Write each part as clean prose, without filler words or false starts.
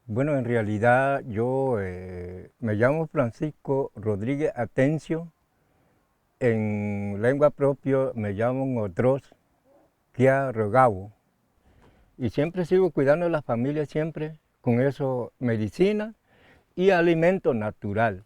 Bueno, en realidad yo me llamo Francisco Rodríguez Atencio. En lengua propia me llamo otros Kia Rogabo. Y siempre sigo cuidando a la familia, siempre con eso, medicina y alimento natural.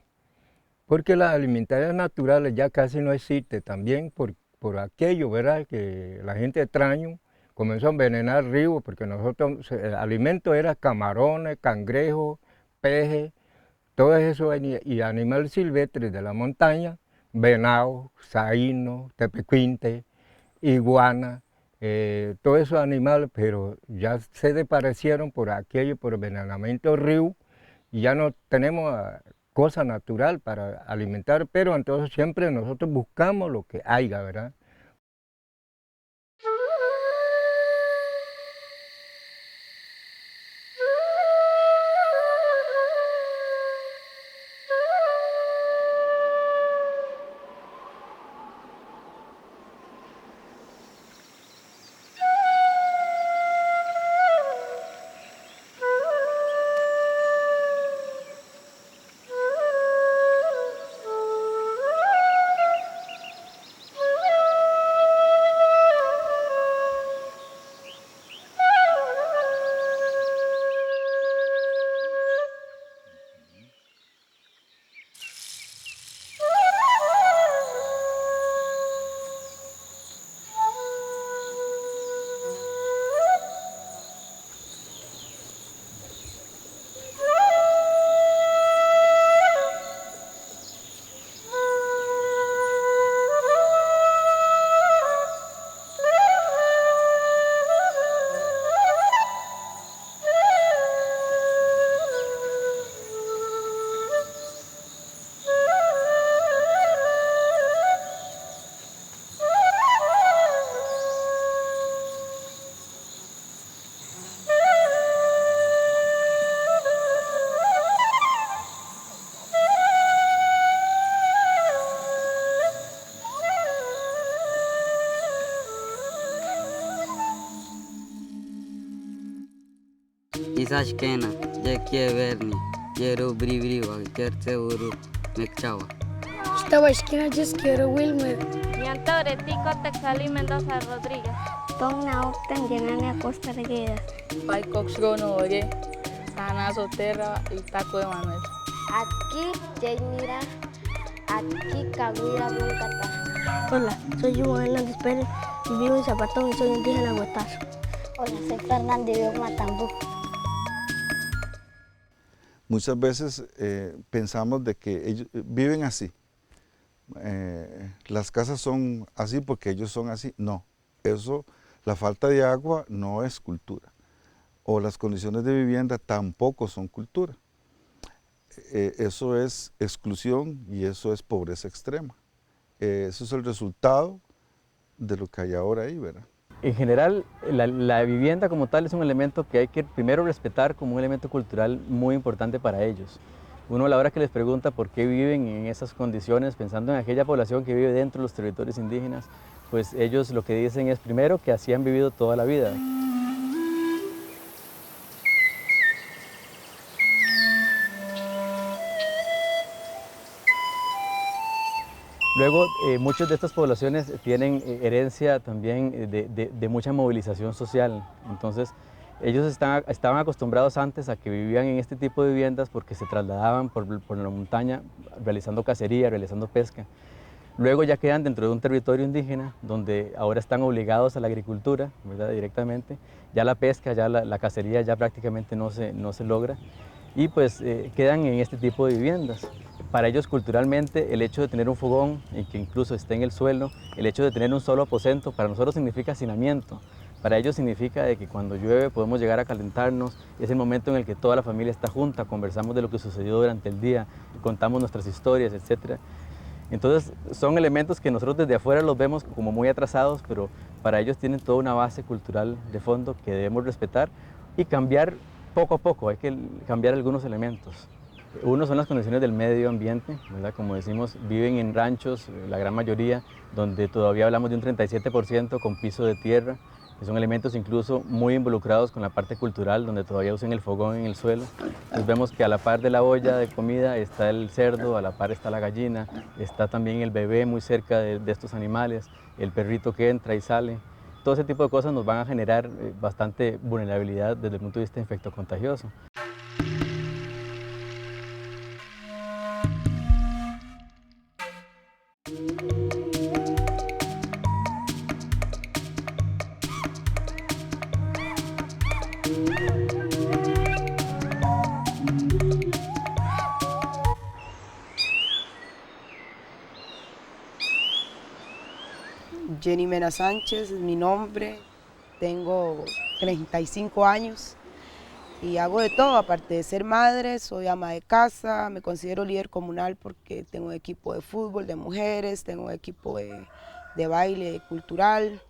Porque las alimentaciones naturales ya casi no existen también por aquello, ¿verdad? Que la gente extraño comenzó a envenenar ríos, porque nosotros, el alimento era camarones, cangrejos, peces, todo eso, y animales silvestres de la montaña, venado, saíno, tepecuinte, iguana, todos esos animales, pero ya se desaparecieron por aquello, por envenenamiento del río, y ya no tenemos cosa natural para alimentar, pero entonces siempre nosotros buscamos lo que haya, ¿verdad? Isashkena, ya quiere verni, quiero bribriwa, quiero seguro, me chava. Estaba esquina quiero Wilmer. Ñantore Tico Texali Mendoza Rodríguez. Tongna Octan Yanania Costa Reguedas. Pai Coxgono Oye, Sana Soterra y Taco Emanuel. Aquí Jainira, aquí Caguira Bulcata. Hola, soy Juan Hernández Pérez y vivo en Zapatón y soy indígena huetazo. Hola, soy Fernanda y vivo en Matambú. Muchas veces pensamos de que ellos viven así. Las casas son así porque ellos son así. No, eso, la falta de agua no es cultura. O las condiciones de vivienda tampoco son cultura. Eso es exclusión y eso es pobreza extrema. Eso es el resultado de lo que hay ahora ahí, ¿verdad? En general, la vivienda como tal es un elemento que hay que primero respetar como un elemento cultural muy importante para ellos. Uno a la hora que les pregunta por qué viven en esas condiciones, pensando en aquella población que vive dentro de los territorios indígenas, pues ellos lo que dicen es primero que así han vivido toda la vida. Luego, muchas de estas poblaciones tienen herencia también de mucha movilización social. Entonces, ellos estaban acostumbrados antes a que vivían en este tipo de viviendas porque se trasladaban por la montaña realizando cacería, realizando pesca. Luego ya quedan dentro de un territorio indígena donde ahora están obligados a la agricultura, ¿verdad? Directamente. Ya la pesca, ya la cacería ya prácticamente no se logra. Y pues quedan en este tipo de viviendas. Para ellos culturalmente el hecho de tener un fogón y que incluso esté en el suelo, el hecho de tener un solo aposento, para nosotros significa hacinamiento. Para ellos significa de que cuando llueve podemos llegar a calentarnos, es el momento en el que toda la familia está junta, conversamos de lo que sucedió durante el día, contamos nuestras historias, etc. Entonces son elementos que nosotros desde afuera los vemos como muy atrasados, pero para ellos tienen toda una base cultural de fondo que debemos respetar y cambiar poco a poco, hay que cambiar algunos elementos. Uno son las condiciones del medio ambiente, ¿verdad? Como decimos, viven en ranchos, la gran mayoría, donde todavía hablamos de un 37% con piso de tierra, Son elementos incluso muy involucrados con la parte cultural, donde todavía usan el fogón en el suelo. Entonces vemos que a la par de la olla de comida está el cerdo, a la par está la gallina, está también el bebé muy cerca de estos animales, el perrito que entra y sale. Todo ese tipo de cosas nos van a generar bastante vulnerabilidad desde el punto de vista infectocontagioso. Jenny Mena Sánchez es mi nombre, tengo 35 años y hago de todo, aparte de ser madre, soy ama de casa, me considero líder comunal porque tengo un equipo de fútbol de mujeres, tengo un equipo de baile cultural,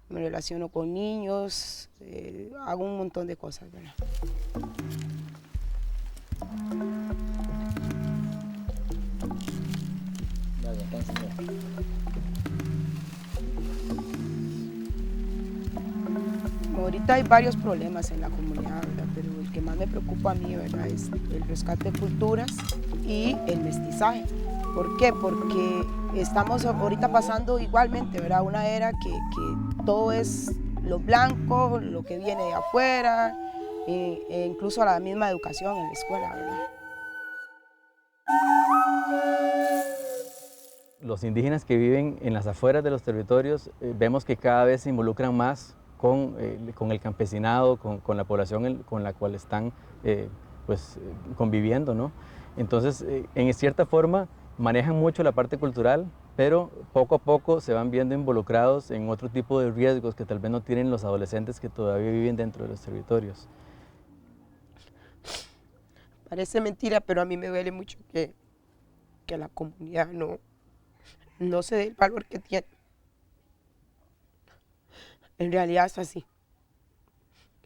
me relaciono con niños, hago un montón de cosas, ¿verdad? Ahorita hay varios problemas en la comunidad, ¿verdad? Pero el que más me preocupa a mí, ¿verdad?, es el rescate de culturas y el mestizaje. ¿Por qué? Porque estamos ahorita pasando igualmente, ¿verdad?, una era que todo es lo blanco, lo que viene de afuera, e incluso la misma educación en la escuela, ¿verdad? Los indígenas que viven en las afueras de los territorios vemos que cada vez se involucran más con el campesinado, con la población con la cual están conviviendo, ¿no? Entonces, en cierta forma, manejan mucho la parte cultural, pero poco a poco se van viendo involucrados en otro tipo de riesgos que tal vez no tienen los adolescentes que todavía viven dentro de los territorios. Parece mentira, pero a mí me duele mucho que la comunidad no se dé el valor que tiene. En realidad es así.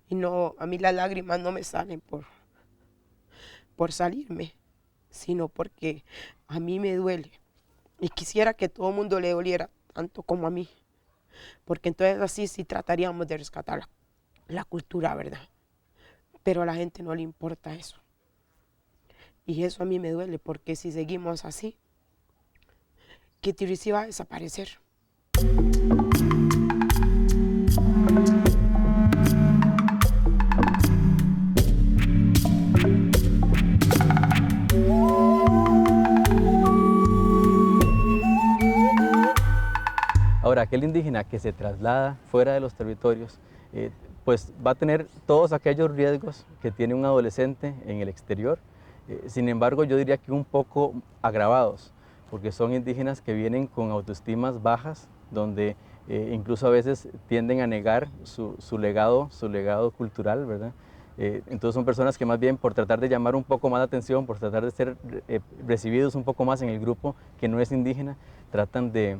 Y no, a mí las lágrimas no me salen por salirme, sino porque a mí me duele. Y quisiera que todo el mundo le doliera tanto como a mí. Porque entonces así sí trataríamos de rescatar la cultura, ¿verdad? Pero a la gente no le importa eso. Y eso a mí me duele, porque si seguimos así, que Tiricí va a desaparecer. Ahora, aquel indígena que se traslada fuera de los territorios, pues va a tener todos aquellos riesgos que tiene un adolescente en el exterior. Sin embargo, yo diría que un poco agravados, porque son indígenas que vienen con autoestimas bajas, donde incluso a veces tienden a negar su legado cultural, ¿verdad? Entonces son personas que más bien por tratar de llamar un poco más la atención, por tratar de ser recibidos un poco más en el grupo que no es indígena, tratan de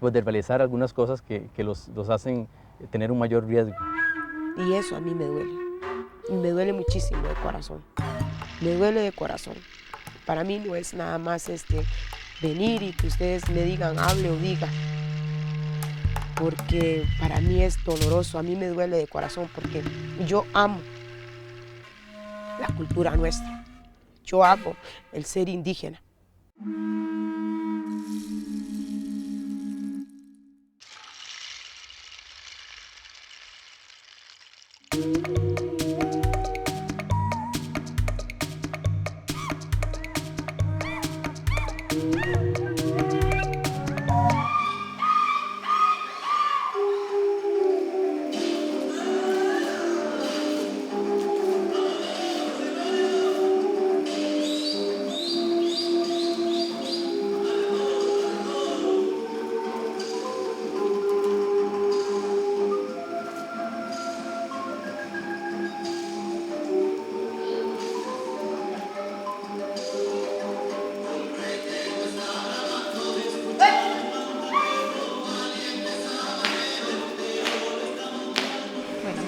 realizar algunas cosas que los hacen tener un mayor riesgo. Y eso a mí me duele. Y me duele muchísimo de corazón. Me duele de corazón. Para mí no es nada más venir y que ustedes me digan, hable o diga. Porque para mí es doloroso, a mí me duele de corazón porque yo amo la cultura nuestra. Yo amo el ser indígena.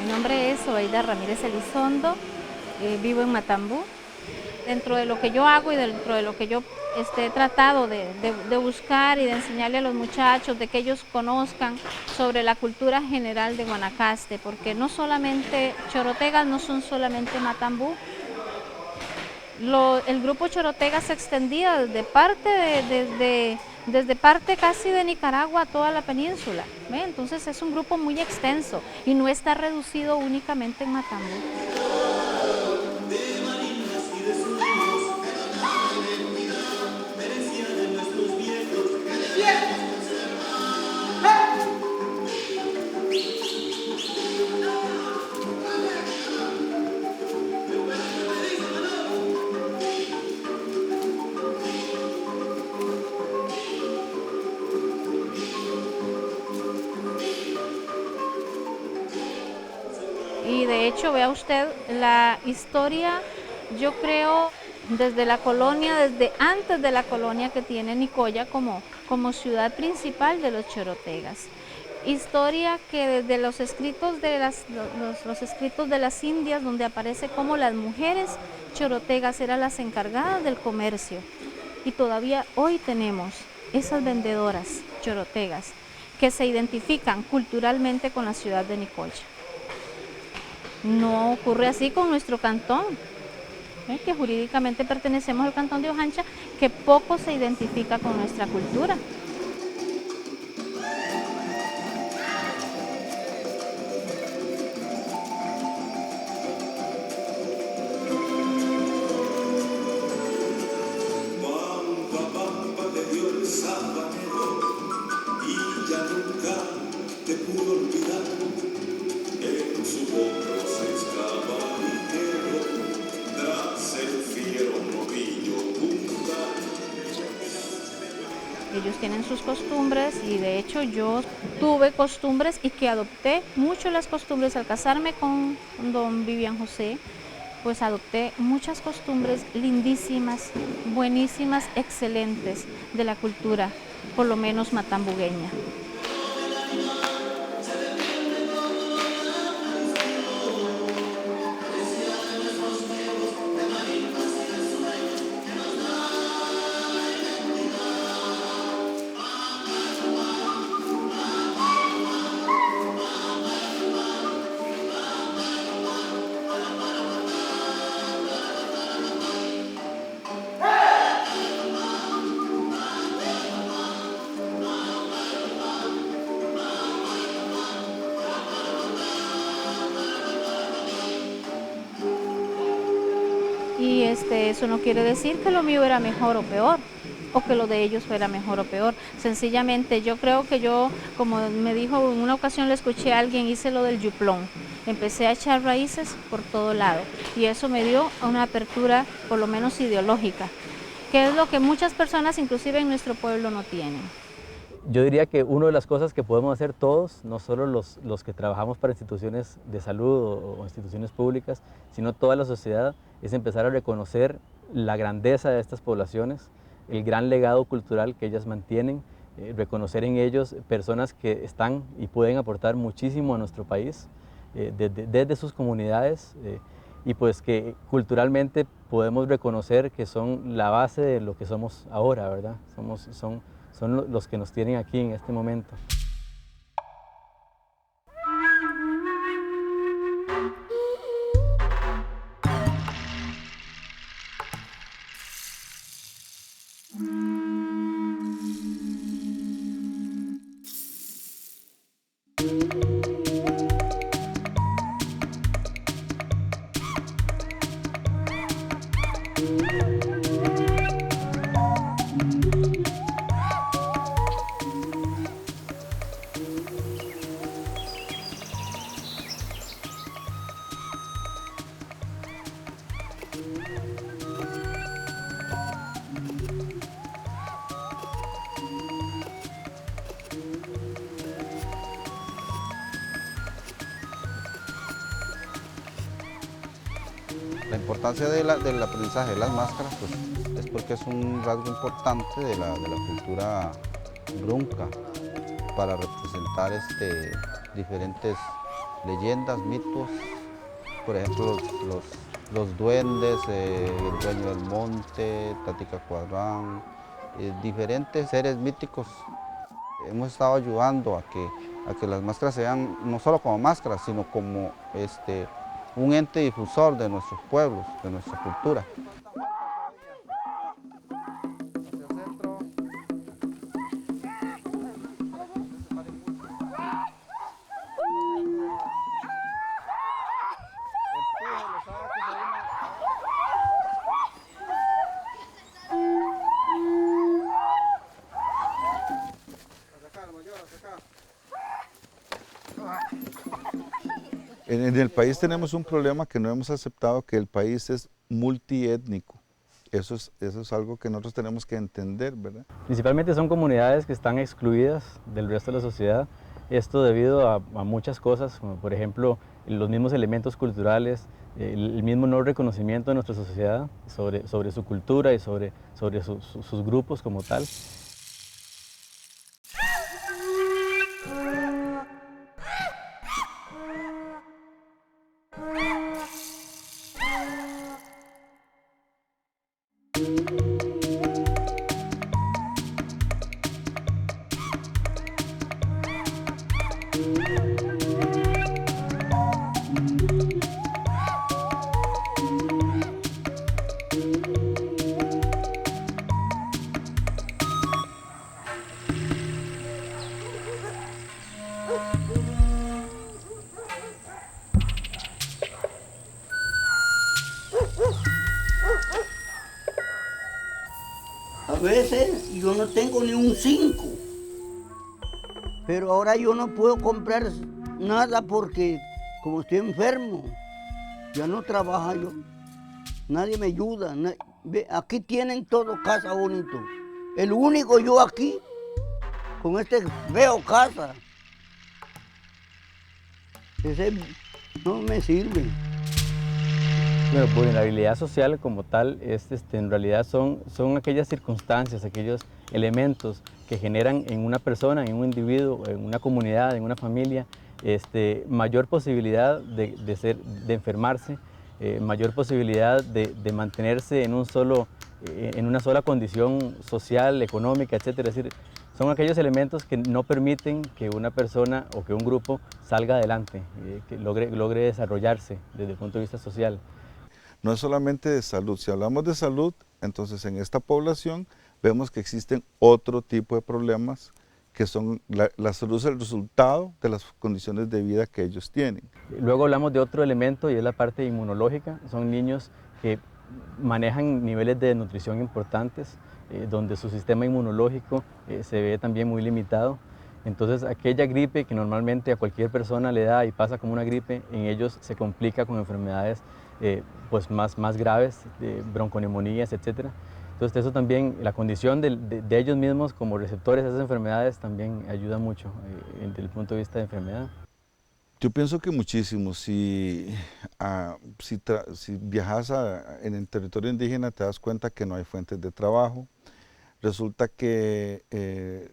Mi nombre es Zoraida Ramírez Elizondo, vivo en Matambú. Dentro de lo que yo hago y dentro de lo que yo he tratado de buscar y de enseñarle a los muchachos, de que ellos conozcan sobre la cultura general de Guanacaste, porque no solamente, Chorotegas no son solamente Matambú. El grupo Chorotega se extendía desde parte casi de Nicaragua a toda la península, ¿ve? Entonces es un grupo muy extenso y no está reducido únicamente en Matambú. Y de hecho, vea usted, la historia, yo creo, desde la colonia, desde antes de la colonia que tiene Nicoya como ciudad principal de los chorotegas. Historia que desde los escritos de los escritos de las indias, donde aparece como las mujeres chorotegas eran las encargadas del comercio. Y todavía hoy tenemos esas vendedoras chorotegas que se identifican culturalmente con la ciudad de Nicoya. No ocurre así con nuestro cantón, que jurídicamente pertenecemos al cantón de Ojancha, que poco se identifica con nuestra cultura. Ellos tienen sus costumbres y de hecho yo tuve costumbres y que adopté mucho las costumbres al casarme con don Vivian José, pues adopté muchas costumbres lindísimas, buenísimas, excelentes de la cultura, por lo menos matambugueña. Y eso no quiere decir que lo mío era mejor o peor, o que lo de ellos fuera mejor o peor. Sencillamente yo creo que yo, como me dijo en una ocasión, le escuché a alguien, hice lo del yuplón. Empecé a echar raíces por todo lado y eso me dio una apertura, por lo menos ideológica, que es lo que muchas personas, inclusive en nuestro pueblo, no tienen. Yo diría que una de las cosas que podemos hacer todos, no solo los que trabajamos para instituciones de salud o instituciones públicas, sino toda la sociedad, es empezar a reconocer la grandeza de estas poblaciones, el gran legado cultural que ellas mantienen, reconocer en ellos personas que están y pueden aportar muchísimo a nuestro país, desde sus comunidades, y pues que culturalmente podemos reconocer que son la base de lo que somos ahora, ¿verdad? Son los que nos tienen aquí en este momento. La importancia del aprendizaje de las máscaras pues, es porque es un rasgo importante de la cultura brunca para representar diferentes leyendas, mitos. Por ejemplo, los duendes, el dueño del monte, Tatica Cuadrán, diferentes seres míticos. Hemos estado ayudando a que las máscaras sean no solo como máscaras, sino como un ente difusor de nuestros pueblos, de nuestra cultura. En el país tenemos un problema que no hemos aceptado, que el país es multiétnico. Eso es algo que nosotros tenemos que entender, ¿verdad? Principalmente son comunidades que están excluidas del resto de la sociedad. Esto debido a muchas cosas, como por ejemplo los mismos elementos culturales, el mismo no reconocimiento de nuestra sociedad sobre su cultura y sobre sus grupos como tal. A veces yo no tengo ni un 5, pero ahora yo no puedo comprar nada porque como estoy enfermo, ya no trabaja yo, nadie me ayuda. Aquí tienen todo casa bonito, el único yo aquí, con este feo casa, ese no me sirve. Bueno, vulnerabilidad social como tal, en realidad son aquellas circunstancias, aquellos elementos que generan en una persona, en un individuo, en una comunidad, en una familia, mayor posibilidad de enfermarse, mayor posibilidad de mantenerse en una sola condición social, económica, etc. Es decir, son aquellos elementos que no permiten que una persona o que un grupo salga adelante, que logre desarrollarse desde el punto de vista social. No es solamente de salud. Si hablamos de salud, entonces en esta población vemos que existen otro tipo de problemas que son la salud es el resultado de las condiciones de vida que ellos tienen. Luego hablamos de otro elemento y es la parte inmunológica. Son niños que manejan niveles de nutrición importantes, donde su sistema inmunológico se ve también muy limitado. Entonces aquella gripe que normalmente a cualquier persona le da y pasa como una gripe, en ellos se complica con enfermedades pues más graves, bronconeumonías, etc. Entonces eso también, la condición de ellos mismos como receptores de esas enfermedades también ayuda mucho desde el punto de vista de enfermedad. Yo pienso que muchísimo. Si viajas en el territorio indígena te das cuenta que no hay fuentes de trabajo. Resulta que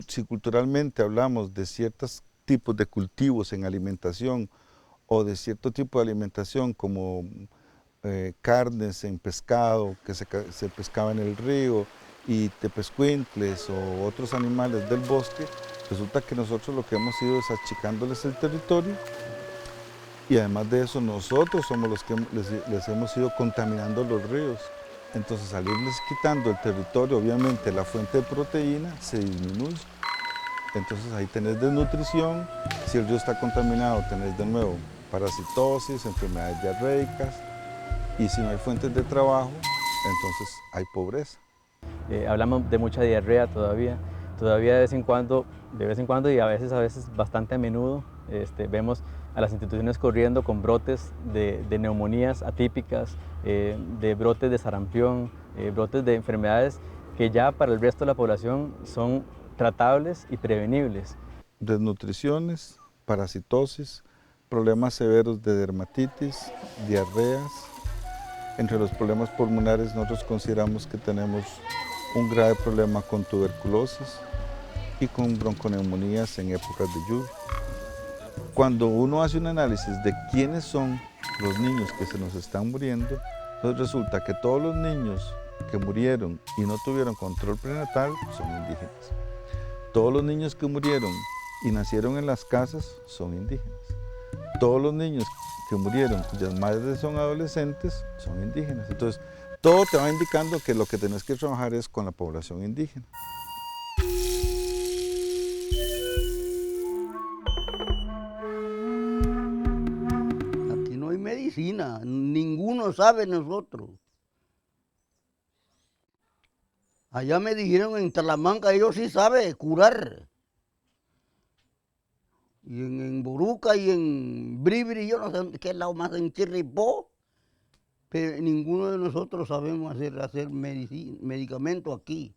si culturalmente hablamos de ciertos tipos de cultivos en alimentación o de cierto tipo de alimentación como carnes en pescado que se pescaba en el río y tepezcuintles o otros animales del bosque, resulta que nosotros lo que hemos ido es achicándoles el territorio y además de eso nosotros somos los que les hemos ido contaminando los ríos. Entonces al irles quitando el territorio, obviamente la fuente de proteína se disminuye. Entonces ahí tenés desnutrición, si el río está contaminado tenés de nuevo parasitosis, enfermedades diarreicas y si no hay fuentes de trabajo, entonces hay pobreza. Hablamos de mucha diarrea todavía de vez en cuando y a veces bastante a menudo vemos a las instituciones corriendo con brotes de neumonías atípicas, de brotes de sarampión, brotes de enfermedades que ya para el resto de la población son tratables y prevenibles. Desnutriciones, parasitosis, problemas severos de dermatitis, diarreas. Entre los problemas pulmonares nosotros consideramos que tenemos un grave problema con tuberculosis y con bronconeumonías en épocas de lluvia. Cuando uno hace un análisis de quiénes son los niños que se nos están muriendo, entonces resulta que todos los niños que murieron y no tuvieron control prenatal son indígenas. Todos los niños que murieron y nacieron en las casas son indígenas. Todos los niños que murieron cuyas madres son adolescentes son indígenas. Entonces, todo te va indicando que lo que tenés que trabajar es con la población indígena. Aquí no hay medicina, ninguno sabe nosotros. Allá me dijeron en Talamanca, ellos sí saben curar. Y en Boruca y en Bribri, yo no sé qué lado más, en Chirripó, pero ninguno de nosotros sabemos hacer medicamento aquí.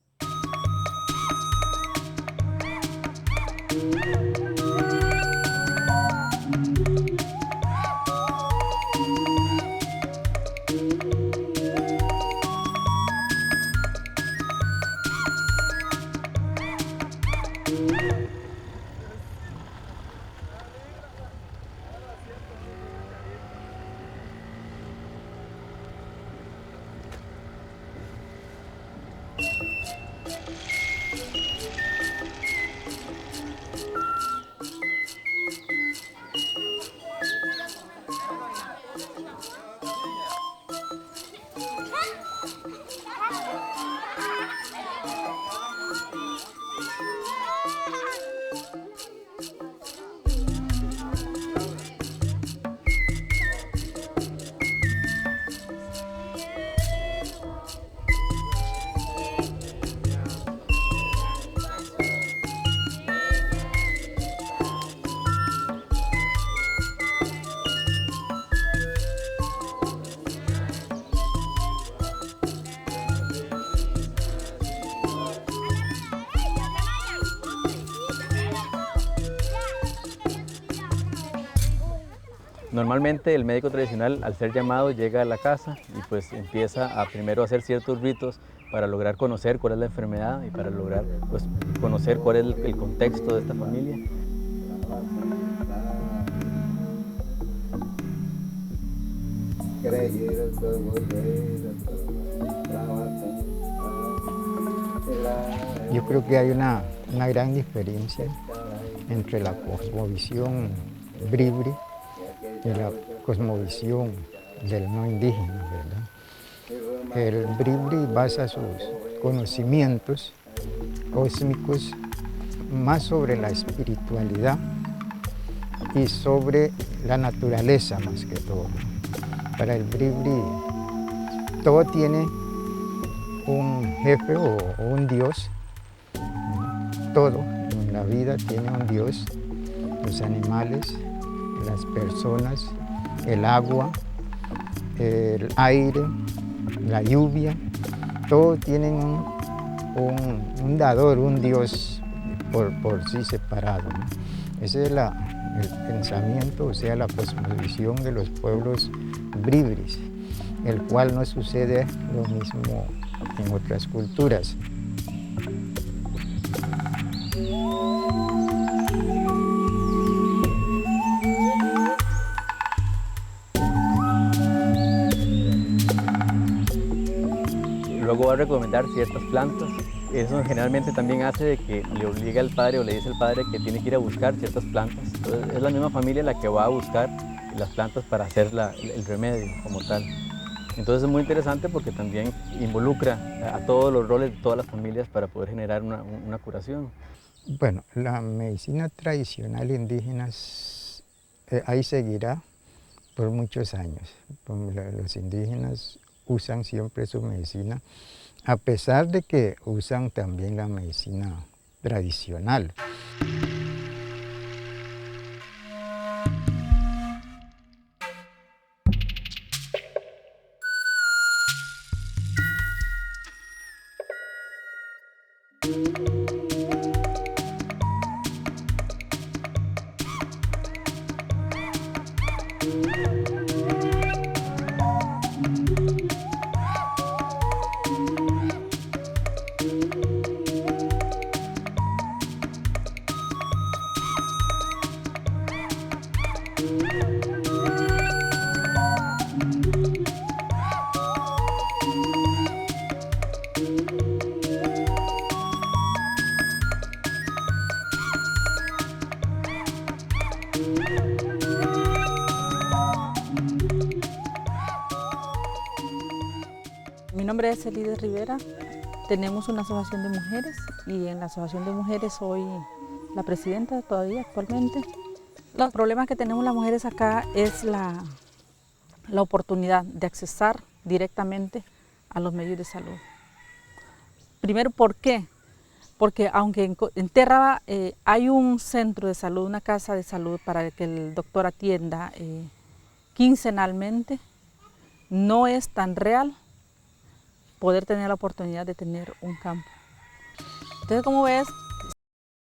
Normalmente el médico tradicional, al ser llamado, llega a la casa y pues empieza a primero hacer ciertos ritos para lograr conocer cuál es la enfermedad y para lograr pues, conocer cuál es el contexto de esta familia. Yo creo que hay una gran diferencia entre la cosmovisión bribri y la cosmovisión del no indígena, ¿verdad? El bribri basa sus conocimientos cósmicos más sobre la espiritualidad y sobre la naturaleza más que todo. Para el bribri todo tiene un jefe o un dios, todo en la vida tiene un dios, los animales, las personas, el agua, el aire, la lluvia, todos tienen un dador, un dios por sí separado, ¿no? Ese es el pensamiento, o sea, la cosmovisión de los pueblos bribris, el cual no sucede lo mismo en otras culturas. Luego va a recomendar ciertas plantas. Eso generalmente también hace de que le obliga al padre o le dice al padre que tiene que ir a buscar ciertas plantas. Entonces es la misma familia la que va a buscar las plantas para hacer el remedio como tal. Entonces es muy interesante porque también involucra a todos los roles de todas las familias para poder generar una curación. Bueno, la medicina tradicional indígena ahí seguirá por muchos años. Los indígenas usan siempre su medicina, a pesar de que usan también la medicina tradicional. Mi nombre es Elides Rivera. Tenemos una asociación de mujeres y en la asociación de mujeres soy la presidenta todavía actualmente. Los problemas que tenemos las mujeres acá es la oportunidad de accesar directamente a los medios de salud. Primero, ¿por qué? Porque aunque en Terraba hay un centro de salud, una casa de salud para que el doctor atienda quincenalmente, no es tan real poder tener la oportunidad de tener un campo. Entonces, como ves,